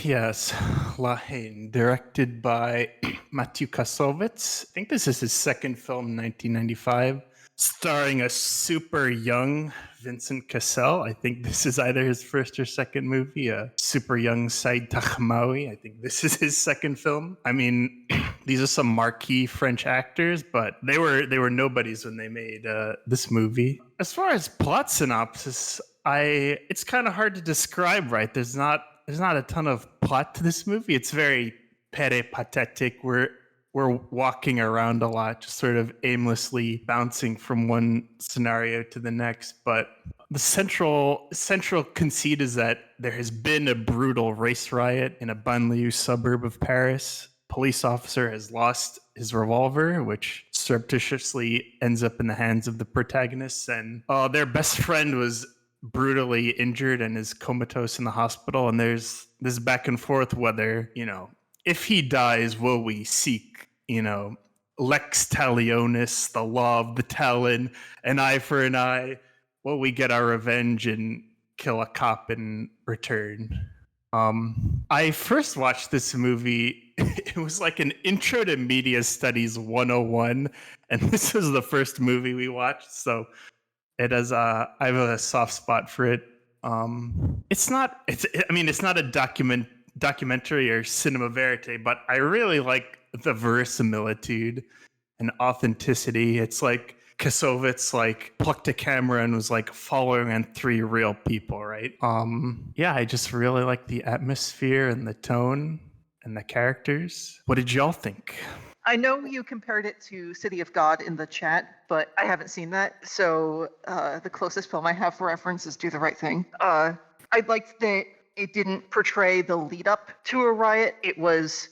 Yes, Haine, directed by Mathieu Kassovitz. I think this is his second film, 1995, starring a super young Vincent Cassel. I think this is either his first or second movie. A super young Saïd Taghmaoui. I think this is his second film. I mean, these are some marquee French actors, but they were nobodies when they made this movie. As far as plot synopsis, it's kind of hard to describe. Right, there's not a ton of plot to this movie. It's very peripatetic. We're walking around a lot, just sort of aimlessly bouncing from one scenario to the next. But the central conceit is that there has been a brutal race riot in a banlieue suburb of Paris. Police officer has lost his revolver, which surreptitiously ends up in the hands of the protagonists, and their best friend was brutally injured and is comatose in the hospital. And there's this back and forth whether, if he dies, will we seek, lex talionis, the law of the talon, an eye for an eye? Will we get our revenge and kill a cop in return? I first watched this movie. It was like an intro to media studies 101, and this was the first movie we watched. So it has I have a soft spot for it. It's not a documentary or cinema verite, but I really like the verisimilitude and authenticity. It's like Kassovitz plucked a camera and was following on three real people, right? I just really like the atmosphere and the tone and the characters. What did y'all think? I know you compared it to City of God in the chat, but I haven't seen that. So the closest film I have for reference is Do the Right Thing. I liked that it didn't portray the lead up to a riot. It was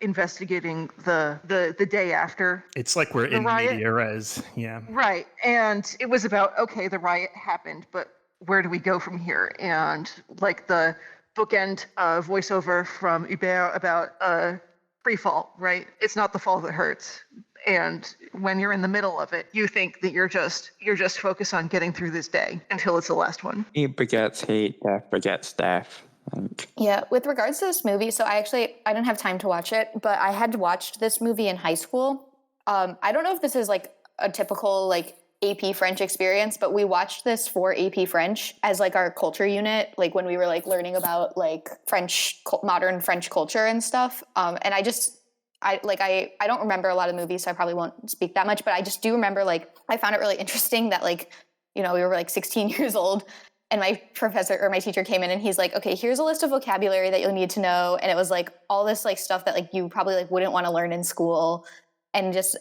investigating the day after. It's like we're in media res, yeah. Right, and it was about, okay, the riot happened, but where do we go from here? And the bookend voiceover from Hubert about free fall, right? It's not the fall that hurts. And when you're in the middle of it, you think that you're just focused on getting through this day until it's the last one. Hate begets hate, death begets death. Yeah, with regards to this movie, so I didn't have time to watch it, but I had watched this movie in high school. I don't know if this is a typical AP French experience, but we watched this for AP French as our culture unit, when we were learning about modern French culture and stuff. And I don't remember a lot of movies, so I probably won't speak that much, but I just do remember I found it really interesting that we were 16 years old, and my professor or my teacher came in and he's like, okay, here's a list of vocabulary that you'll need to know. And it was all this stuff that you probably wouldn't want to learn in school. And just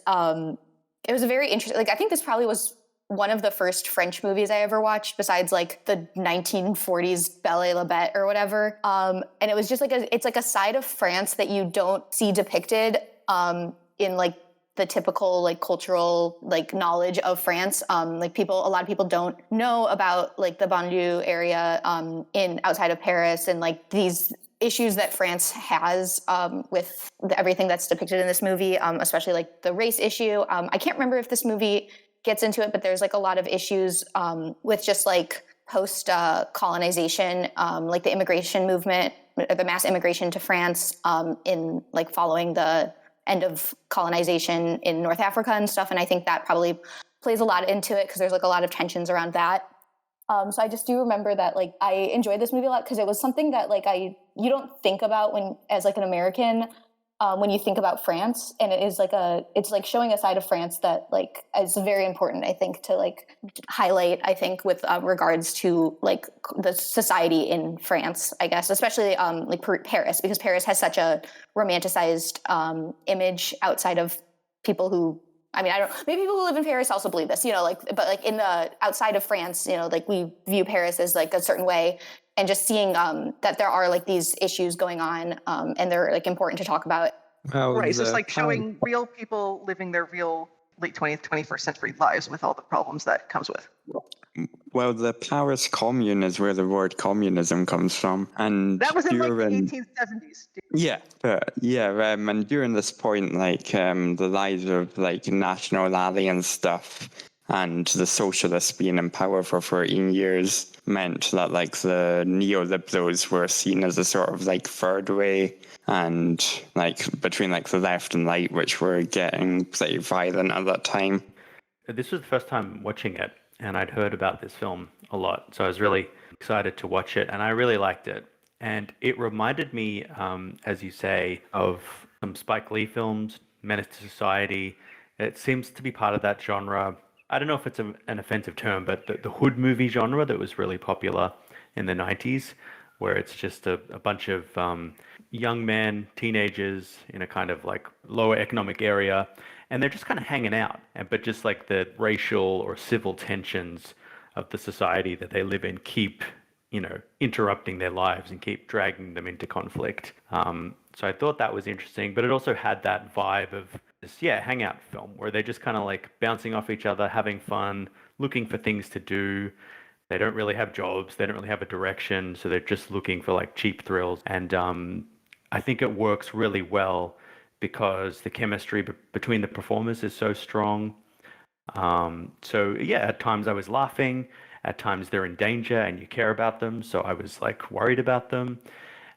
it was a very interesting, I think this probably was one of the first French movies I ever watched besides the 1940s Belle et la Bête or whatever. And it was just it's a side of France that you don't see depicted in the typical cultural knowledge of France. A lot of people don't know about the banlieue area outside of Paris, and these issues that France has with everything that's depicted in this movie, especially the race issue. I can't remember if this movie gets into it, but there's a lot of issues with just post colonization, the immigration movement, the mass immigration to France in following the end of colonization in North Africa and stuff. And I think that probably plays a lot into it because there's a lot of tensions around that. So I just do remember that I enjoyed this movie a lot because it was something that you don't think about when as an American when you think about France, and it is it's showing a side of France that is very important, I think, to highlight, I think, with regards to the society in France, I guess, especially Paris, because Paris has such a romanticized image outside of people who, I don't, maybe people who live in Paris also believe this, but in the outside of France, we view Paris as a certain way. And just seeing that there are these issues going on, and they're important to talk about. Well, right, so it's showing real people living their real late 20th, 21st century lives with all the problems that comes with. Well, the Paris Commune is where the word communism comes from, and that was in the 1870s. And during this point, the rise of National Rally and stuff, And the socialists being in power for 13 years meant that like the neoliberals were seen as a sort of like third way, and like between like the left and right, which were getting pretty violent at that time. This was the first time watching it, and I'd heard about this film a lot, so I was really excited to watch it, and I really liked it. And it reminded me, as you say, of some Spike Lee films, Menace to Society. It seems to be part of that genre. I don't know if it's an offensive term, but the hood movie genre that was really popular in the 90s, where it's just a bunch of young men, teenagers in a kind of like lower economic area, and they're just kind of hanging out. But just like the racial or civil tensions of the society that they live in keep, interrupting their lives and keep dragging them into conflict. So I thought that was interesting, but it also had that vibe of this, hangout film where they're just kind of like bouncing off each other, having fun, looking for things to do. They don't really have jobs. They don't really have a direction. So they're just looking for like cheap thrills. And I think it works really well because the chemistry between the performers is so strong. At times I was laughing. At times they're in danger and you care about them. So I was like worried about them.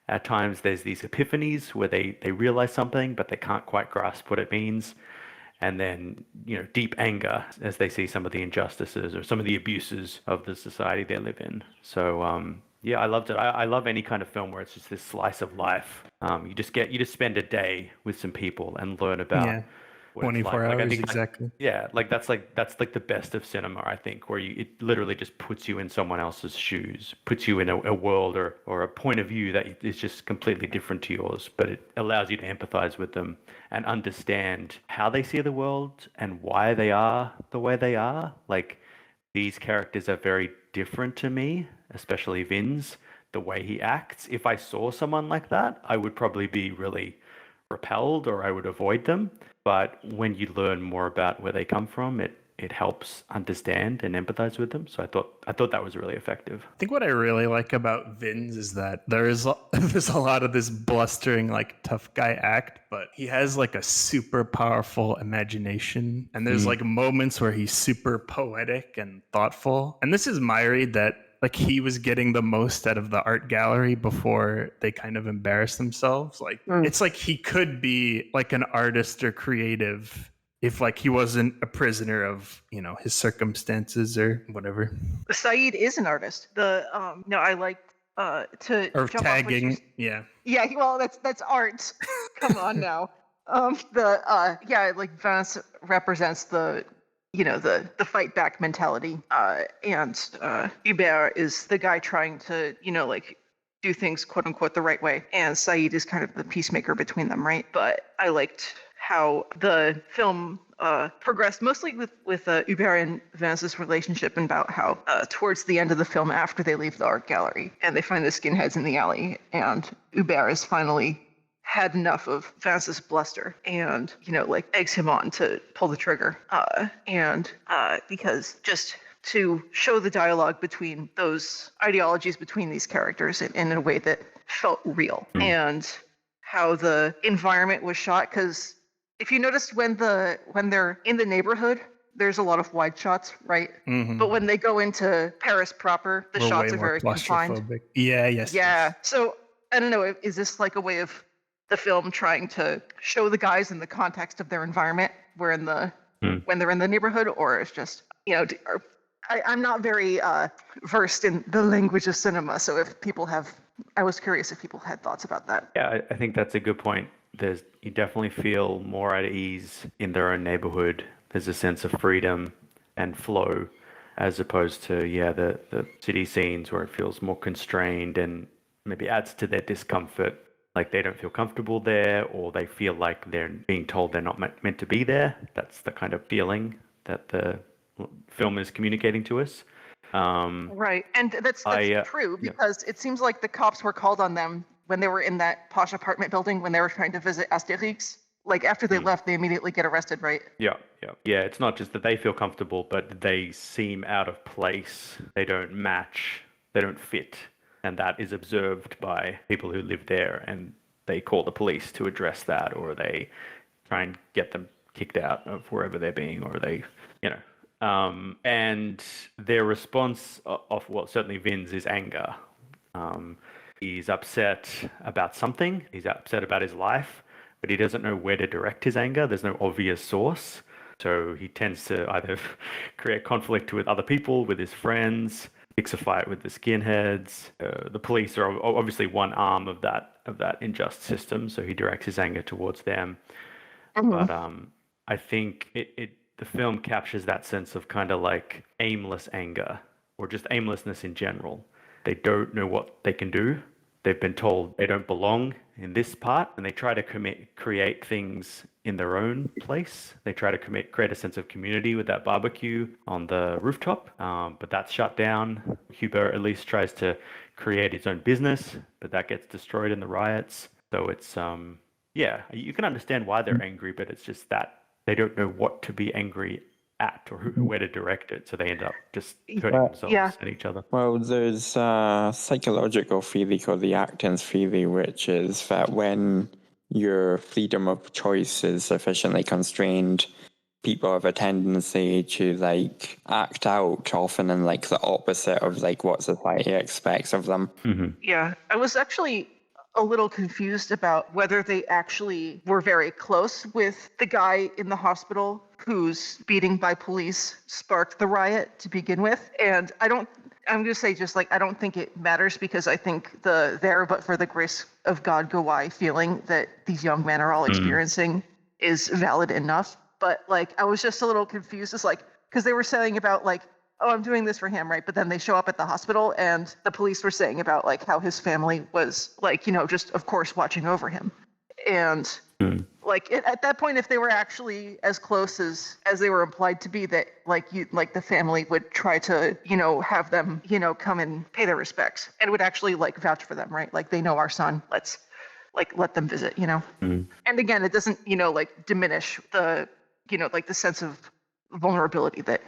At times there's these epiphanies where they realize something, but they can't quite grasp what it means. And then, deep anger as they see some of the injustices or some of the abuses of the society they live in. So, I loved it. I love any kind of film where it's just this slice of life. You just spend a day with some people and learn about 24 hours, exactly. That's the best of cinema, I think, where it literally just puts you in someone else's shoes, puts you in a world or a point of view that is just completely different to yours, but it allows you to empathize with them and understand how they see the world and why they are the way they are. Like, these characters are very different to me, especially Vin's, the way he acts. If I saw someone like that, I would probably be really repelled or I would avoid them. But when you learn more about where they come from, it helps understand and empathize with them. So I thought that was really effective. I think what I really like about Vin's is that there's a lot of this blustering, like tough guy act, but he has like a super powerful imagination. And there's like moments where he's super poetic and thoughtful. And this is my read that like he was getting the most out of the art gallery before they kind of embarrassed themselves. Like it's like he could be like an artist or creative if like he wasn't a prisoner of, his circumstances or whatever. Saeed is an artist. I like to or jump tagging. Off well, that's art. Come on now. Like Venice represents the fight back mentality, and Hubert is the guy trying to do things quote unquote the right way, and Saeed is kind of the peacemaker between them, right? But I liked how the film progressed mostly with Hubert and Venice's relationship, and about how towards the end of the film, after they leave the art gallery and they find the skinheads in the alley, and Hubert is finally had enough of Vance's bluster and, eggs him on to pull the trigger. Because just to show the dialogue between those ideologies between these characters in a way that felt real, and how the environment was shot. Because if you noticed when they're in the neighborhood, there's a lot of wide shots, right? Mm-hmm. But when they go into Paris proper, the shots are very confined. Yes. So I don't know, is this like a way of the film trying to show the guys in the context of their environment when they're in the neighborhood, or it's just, I'm not very versed in the language of cinema, so I was curious if people had thoughts about that. Yeah, I think that's a good point. You definitely feel more at ease in their own neighborhood. There's a sense of freedom and flow, as opposed to the city scenes where it feels more constrained and maybe adds to their discomfort. Like they don't feel comfortable there, or they feel like they're being told they're not meant to be there. That's the kind of feeling that the film is communicating to us. Right, and that's true, because it seems like the cops were called on them when they were in that posh apartment building when they were trying to visit Asterix. Like after they left, they immediately get arrested, right? Yeah. It's not just that they feel comfortable, but they seem out of place. They don't match. They don't fit. And that is observed by people who live there, and they call the police to address that, or they try and get them kicked out of wherever they're being, or they, And their response of well, certainly Vin's is anger. He's upset about something. He's upset about his life, but he doesn't know where to direct his anger. There's no obvious source. So he tends to either create conflict with other people, with his friends, picks a fight with the skinheads. The police are obviously one arm of that unjust system, so he directs his anger towards them. But I think the film captures that sense of kind of like aimless anger, or just aimlessness in general. They don't know what they can do. They've been told they don't belong in this part, and they try to create things in their own place. They try to create a sense of community with that barbecue on the rooftop, but that's shut down. Hubert at least tries to create his own business, but that gets destroyed in the riots. So it's, yeah, you can understand why they're angry, but it's just that they don't know what to be angry at or where to direct it, so they end up just hurting themselves and each other. Well, there's a psychological theory called the actance theory, which is that when your freedom of choice is sufficiently constrained, people have a tendency to like act out often in like the opposite of like what society expects of them. Yeah, I was actually a little confused about whether they actually were very close with the guy in the hospital whose beating by police sparked the riot to begin with. And I'm going to say just like, I don't think it matters, because I think the there but for the grace of God go I feeling that these young men are all experiencing is valid enough. But like, I was just a little confused. It's like, because they were saying about like, oh, I'm doing this for him, right? But then they show up at the hospital and the police were saying about like how his family was like, you know, just of course watching over him. And like at that point, if they were actually as close as they were implied to be, that like the family would try to, you know, have them, you know, come and pay their respects and would actually like vouch for them, right? Like they know our son, let's like let them visit, you know? And again, it doesn't, you know, like diminish the, you know, like the sense of vulnerability that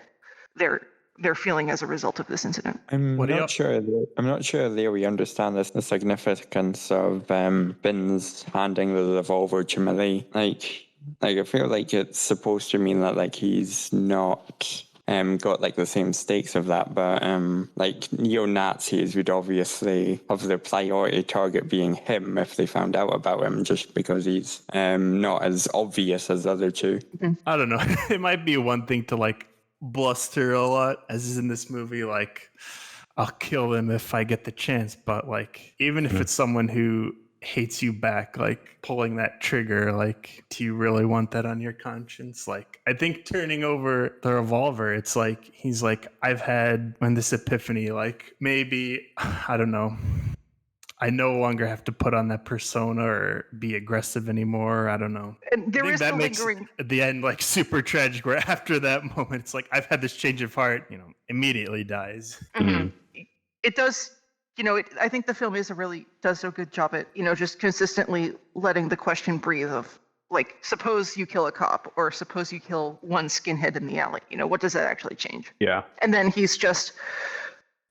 they're feeling as a result of this incident. I'm not sure that we understand the significance of Vin's handing the revolver to Millie. Like I feel like it's supposed to mean that like he's not got like the same stakes of that, but like neo-Nazis would obviously have their priority target being him if they found out about him, just because he's not as obvious as the other two. I don't know. It might be one thing to like bluster a lot, as is in this movie, like I'll kill them if I get the chance, but like even if it's someone who hates you back, like pulling that trigger, like do you really want that on your conscience? Like I think turning over the revolver, it's like he's like, I've had this epiphany, like maybe I don't know, I no longer have to put on that persona or be aggressive anymore. I don't know. And there is that the makes lingering at the end like super tragic, where after that moment it's like I've had this change of heart, you know, immediately dies. It does, you know, I think the film does a good job at, you know, just consistently letting the question breathe of like, suppose you kill a cop, or suppose you kill one skinhead in the alley, you know, what does that actually change? Yeah. And then he's just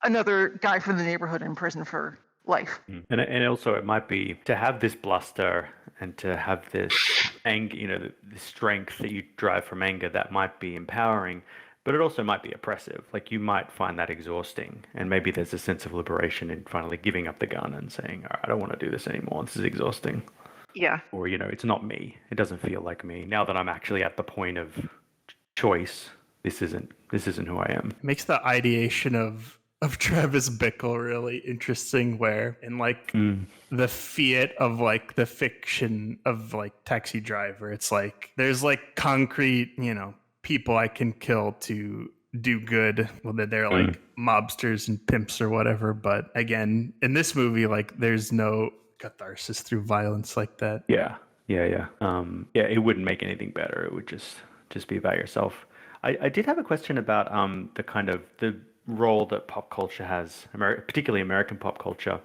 another guy from the neighborhood in prison for life. And also it might be to have this bluster and to have this anger, you know, the strength that you drive from anger, that might be empowering, but it also might be oppressive. Like you might find that exhausting, and maybe there's a sense of liberation in finally giving up the gun and saying, all right, I don't want to do this anymore. This is exhausting. Yeah. Or, you know, it's not me. It doesn't feel like me. Now that I'm actually at the point of choice, this isn't who I am. It makes the ideation of Travis Bickle really interesting, where in like the fiat of like the fiction of like Taxi Driver, it's like there's like concrete, you know, people I can kill to do good, whether they're like mobsters and pimps or whatever. But again, in this movie, like there's no catharsis through violence like that. Yeah. It wouldn't make anything better. It would just be about yourself. I did have a question about the kind of the role that pop culture has, particularly American pop culture,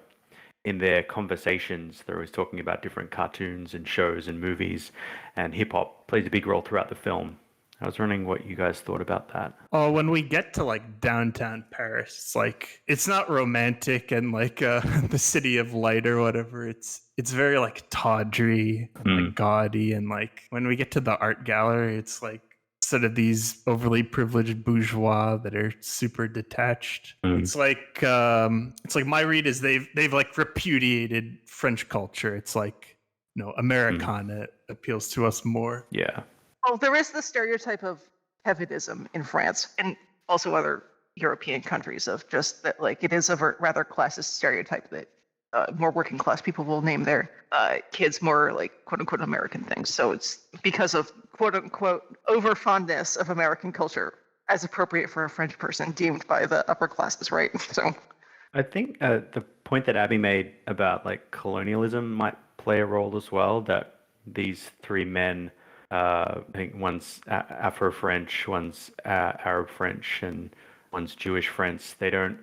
in their conversations. They're always talking about different cartoons and shows and movies, and hip hop plays a big role throughout the film. I was wondering what you guys thought about that. Oh, when we get to like downtown Paris, it's like it's not romantic and like the city of light or whatever. It's very like tawdry and like gaudy, and like when we get to the art gallery, it's like instead of these overly privileged bourgeois that are super detached. It's like my read is they've like repudiated French culture. It's like, Americana appeals to us more. Yeah. Well, there is the stereotype of Kevinism in France and also other European countries of just that, like, it is a rather classist stereotype that more working class people will name their kids more like quote unquote American things. So it's because of quote unquote over fondness of American culture as appropriate for a French person deemed by the upper classes, right? So I think the point that Abby made about like colonialism might play a role as well, that these three men, I think one's Afro-French, one's Arab-French, and one's Jewish-French, they don't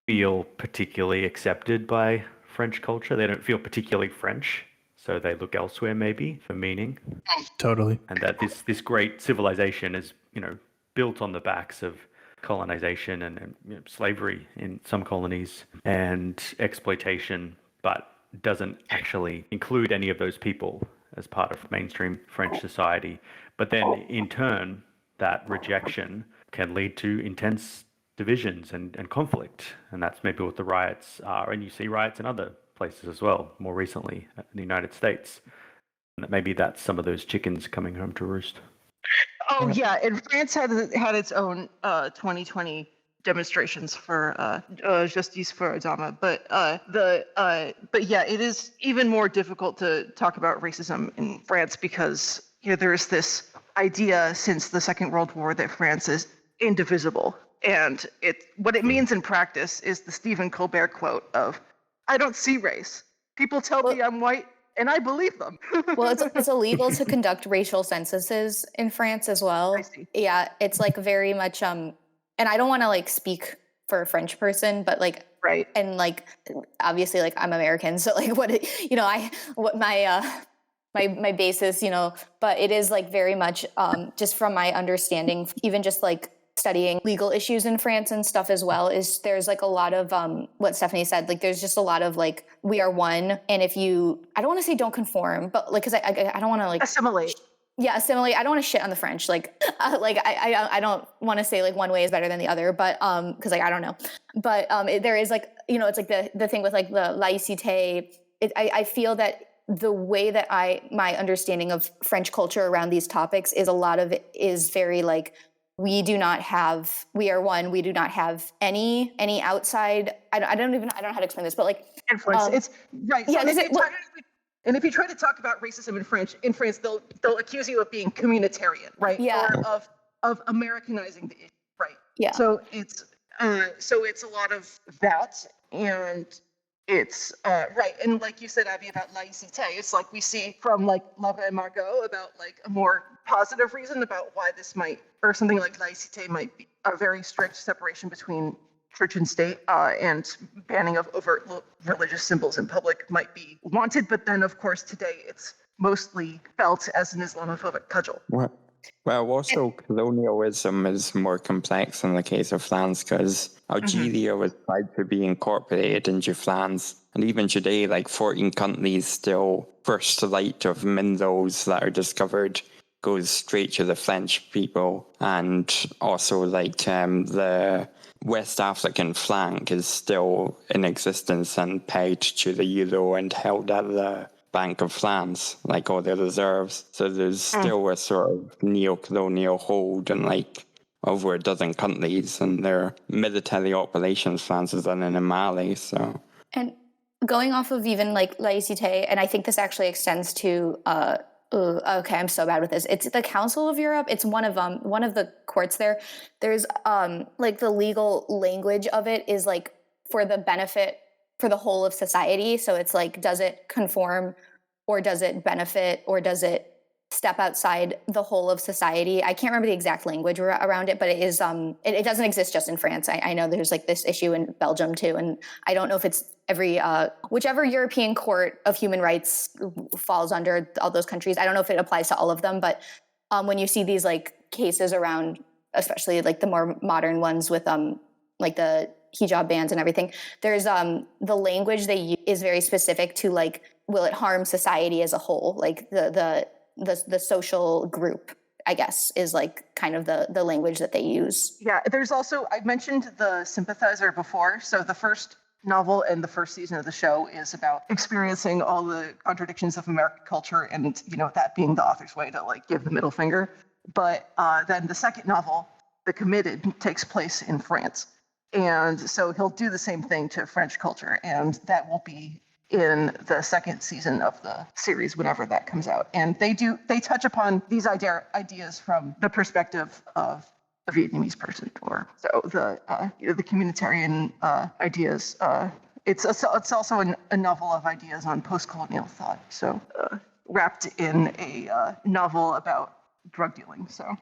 feel particularly accepted by French culture. They don't feel particularly French, so they look elsewhere maybe for meaning. Totally. And that this great civilization is, built on the backs of colonization and slavery in some colonies and exploitation, but doesn't actually include any of those people as part of mainstream French society. But then in turn, that rejection can lead to intense divisions and conflict. And that's maybe what the riots are. And you see riots in other places as well, more recently in the United States. And maybe that's some of those chickens coming home to roost. Oh yeah, and France had its own 2020 demonstrations for Justice for Adama, but yeah, it is even more difficult to talk about racism in France because there's this idea since the Second World War that France is indivisible, and what it means in practice is the Stephen Colbert quote of "I don't see race. People tell me I'm white." And I believe them. Well, it's illegal to conduct racial censuses in France as well. I see. Yeah, it's like very much and I don't want to like speak for a French person, but like right. And like obviously like I'm American, so like my basis, but it is like very much just from my understanding, even just like studying legal issues in France and stuff as well, is there's like a lot of what Stephanie said, like there's just a lot of like we are one, and if you, I don't want to say don't conform, but like because I don't want to like assimilate. Yeah, assimilate. I don't want to shit on the French. I don't want to say like one way is better than the other, but because like I don't know, but there is like it's like the thing with like the laïcité. I feel that the way that my understanding of French culture around these topics is a lot of it is very like we are one. We do not have any outside. I don't know how to explain this, but like influence. It's right. So Yeah, and if you try to talk about racism in France, they'll accuse you of being communitarian, right? Yeah. Or of Americanizing the issue, right? Yeah. So it's a lot of that, and it's right. And like you said, Abby, about laïcité, it's like we see from like Love and Margot about like a more positive reason about why this might, or something like laïcité might be a very strict separation between church and state, and banning of overt religious symbols in public might be wanted, but then of course today it's mostly felt as an Islamophobic cudgel. Well, also colonialism is more complex in the case of France because Algeria was tried to be incorporated into France, and even today, like 14 countries still, first light of minerals that are discovered goes straight to the French people, and also like the West African flank is still in existence and pegged to the euro and held at the Bank of France, like all the reserves. So there's still a sort of neo-colonial hold in like over a dozen countries, and their military operations France is running in Mali. So and going off of even like laïcité, and I think this actually extends to okay, I'm so bad with this. It's the Council of Europe. It's one of the courts there. There's like the legal language of it is like for the benefit for the whole of society. So it's like, does it conform or does it benefit or does it step outside the whole of society? I can't remember the exact language around it, but it is it doesn't exist just in France. I know there's like this issue in Belgium too, and I don't know if it's every whichever European Court of Human Rights falls under all those countries. I don't know if it applies to all of them, but when you see these like cases around, especially like the more modern ones with like the hijab bans and everything, there's the language they use is very specific to like, will it harm society as a whole, like the social group I guess, is like kind of the language that they use. Yeah, there's also, I mentioned the sympathizer before. So the first novel and the first season of the show is about experiencing all the contradictions of American culture and, that being the author's way to like give the middle finger. But then the second novel, The Committed, takes place in France. And so he'll do the same thing to French culture, and that will be in the second season of the series whenever that comes out. And they touch upon these ideas from the perspective of a Vietnamese person, or so the communitarian ideas. It's also a novel of ideas on post-colonial thought. So wrapped in a novel about drug dealing. So